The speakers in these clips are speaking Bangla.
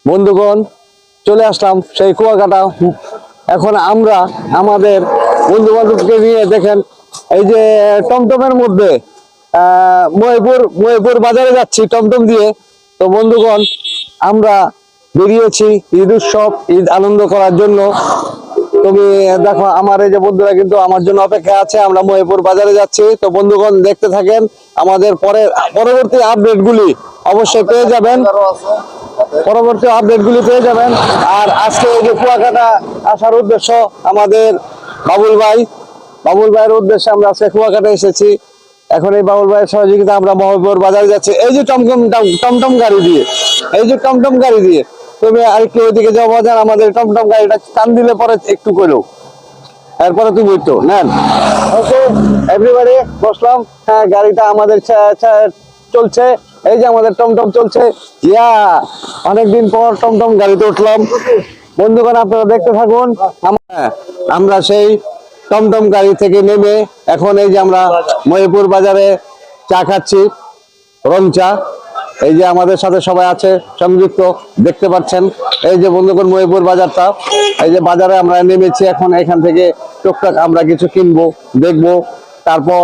বন্ধুগণ, চলে আসলাম সেই কুয়াকাটা। এখন আমরা আমাদের বন্ধু বান্ধবকে নিয়ে দেখেন এই যে টমটমের মধ্যে মহিপুর বাজারে যাচ্ছি টমটম দিয়ে। তো বন্ধুগণ, আমরা বেরিয়েছি ঈদ উৎসব, ঈদ আনন্দ করার জন্য। তুমি দেখো আমার এই যে বন্ধুরা কিন্তু আমার জন্য অপেক্ষা আছে। আমরা মহিপুর বাজারে যাচ্ছি। তো বন্ধুগণ, দেখতে থাকেন, আমাদের পরবর্তী আপডেট গুলি অবশ্যই পেয়ে যাবেন। আর আজকে এই যে কুয়াকাটা আসার উদ্দেশ্য আমাদের বাবুল ভাইয়ের উদ্দেশ্যে আমরা আজকে কুয়াকাটা এসেছি। এখন এই বাবুল ভাইয়ের সহযোগিতা আমরা মহিপুর বাজারে যাচ্ছি এই যে টমটম গাড়ি দিয়ে। তুমি আরেকটু ওইদিকে যাও বাজার, আমাদের টমটম গাড়িটা টান দিলে পরে একটু করো, এরপরে তুমি উঠতো নেন। ওকে এভরিবডি, বসলাম। হ্যাঁ, গাড়িটা আমাদের চলছে। এই যে আমাদের টমটম চলছে। অনেকদিন পর টমটম গাড়িতে উঠলাম। বন্ধুগণ, আপনারা দেখতে থাকুন। আমরা সেই টমটম গাড়ি থেকে নেমে এখন এই যে আমরা মহিপুর বাজারে চা খাচ্ছি, রং চা। এই যে আমাদের সাথে সবাই আছে সংযুক্ত, দেখতে পাচ্ছেন। এই যে বন্ধুগণ, মহিপুর বাজারটা, এই যে বাজারে আমরা নেমেছি। এখন এখান থেকে টুকটাক আমরা কিছু কিনবো, দেখবো, তারপর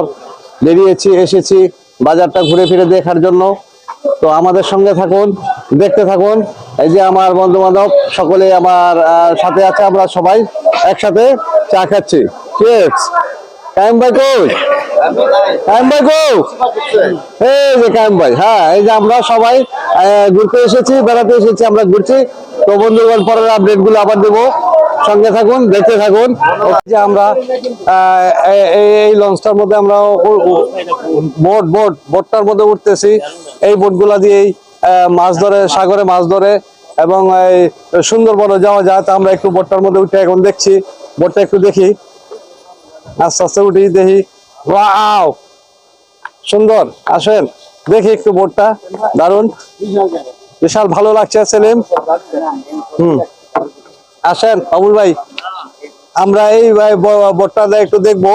এসেছি বাজারটা ঘুরে ফিরে দেখার জন্য। তো আমাদের সঙ্গে থাকুন, দেখতে থাকুন। এই যে আমার বন্ধু বান্ধব সকলে আমার সাথে আছে, আমরা সবাই একসাথে চা খাচ্ছি। কায়েম ভাই কই? এই যে কায়েম ভাই। হ্যাঁ, এই যে আমরা সবাই ঘুরতে এসেছি, বেড়াতে এসেছি, আমরা ঘুরছি। তো বন্ধুগণ, পরের আপডেট গুলো আবার দেবো, সঙ্গে থাকুন, দেখতে থাকুন। যে আমরা এই লঞ্চটার মধ্যে আমরা বোটটার মধ্যে উঠতেছি। এই বোটগুলা দিয়েই মাছ ধরে, সাগরে মাছ ধরে এবং এই সুন্দরবনে যাওয়া যায়। তো আমরা একটু বোটটার মধ্যে উঠে এখন দেখছি, বোটটা একটু দেখি, আস্তে আস্তে উঠি, দেখি। ওয়াও, সুন্দর। আসেন দেখি একটু বোটটা, দারুন, বিশাল ভালো লাগছে। সেলিম, আসেন বাবুল ভাই, আমরা এই বোটটা একটু দেখবো।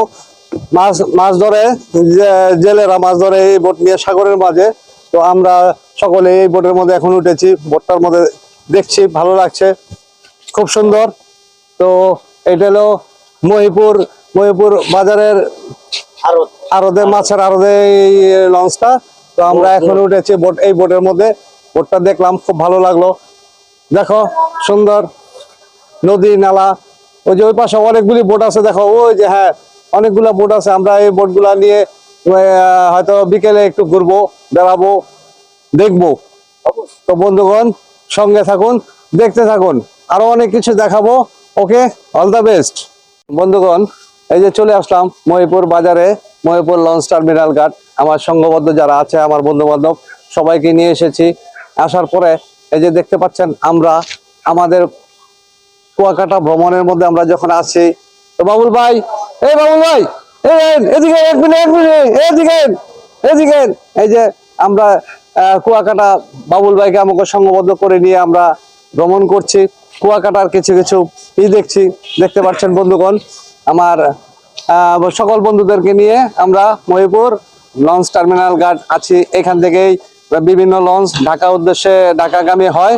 মাছ ধরে, জেলেরা মাছ ধরে এই বোট নিয়ে সাগরের মাঝে। তো আমরা সকলে এই বোটের মধ্যে এখন উঠেছি, বোটটার মধ্যে দেখছি, ভালো লাগছে, খুব সুন্দর। তো এটা হলো মহিপুর বাজারের আড়তে, মাছের আড়তে এই লঞ্চটা। তো আমরা এখন উঠেছি এই বোটের মধ্যে। বোটটা দেখলাম, খুব ভালো লাগলো। দেখো সুন্দর নদী নালা। ওই যে ওই পাশে অনেকগুলি বোট আছে, দেখো ওই যে, হ্যাঁ অনেকগুলা বোট আছে। আমরা এই বোটগুলা নিয়ে হয়তো বিকেলে একটু ঘুরবো, বেড়াবো, দেখবো। তো বন্ধুগণ, সঙ্গে থাকুন, দেখতে থাকুন, আরো অনেক কিছু দেখাবো। ওকে, অল দ্য বেস্ট। বন্ধুগণ, এই যে চলে আসলাম মহিপুর বাজারে, মহিপুর লঞ্চ টার্মিনাল ঘাট। আমার সংঘবদ্ধ যারা আছে, আমার বন্ধু বান্ধব, সবাইকে নিয়ে এসেছি। আসার পরে এই যে দেখতে পাচ্ছেন, আমরা আমাদের কুয়াকাটা ভ্রমণের মধ্যে আমরা যখন আছি। তো বাবুল ভাই, এদিকে এক মিনিট, এদিকে। এই যে আমরা কুয়াকাটা, বাবুল ভাইকে আমাকে সংঘবদ্ধ করে নিয়ে আমরা ভ্রমণ করছি। কুয়াকাটার কিছু দেখছি, দেখতে পাচ্ছেন বন্ধুগণ। আমার সকল বন্ধুদেরকে নিয়ে আমরা মহিপুর লঞ্চ টার্মিনাল ঘাট আছি। এখান থেকেই বিভিন্ন লঞ্চ ঢাকাগামী হয়।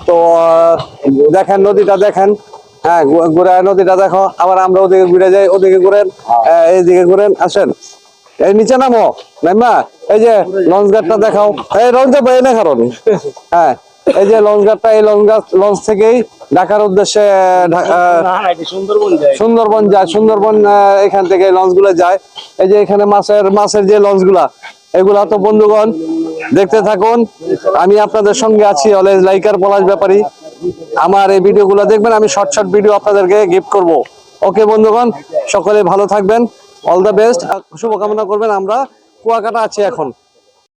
তো দেখেন নদীটা, দেখেন, হ্যাঁ ঘুরে নদীটা দেখো। আবার আমরা ওদিকে ঘুরে যাই, ওদিকে ঘুরেন, এইদিকে ঘুরেন। আসেন, এই নিচে নামো নাইমা। এই যে লঞ্চ ঘাটটা দেখাও, এই লঞ্চ না কারণ। হ্যাঁ, এই যে লঞ্চ ঘাটটা, এই লঞ্চ থেকেই ঢাকার উদ্দেশ্যে সুন্দরবন যায়। সুন্দরবন এখান থেকে লঞ্চ গুলো যায়। এই যে এখানে মাছের যে লঞ্চ গুলা, এগুলা। তো বন্ধুগণ, দেখতে থাকুন, আমি আপনাদের সঙ্গে আছি, অলওয়েজ লাইকার পলাশ ব্যাপারী। আমার এই ভিডিও গুলো দেখবেন, আমি শর্ট ভিডিও আপনাদেরকে গিফট করব। ওকে বন্ধুগণ, সকলে ভালো থাকবেন, অল দ্য বেস্ট, শুভকামনা করবেন। আমরা কুয়াকাটা আছি এখন।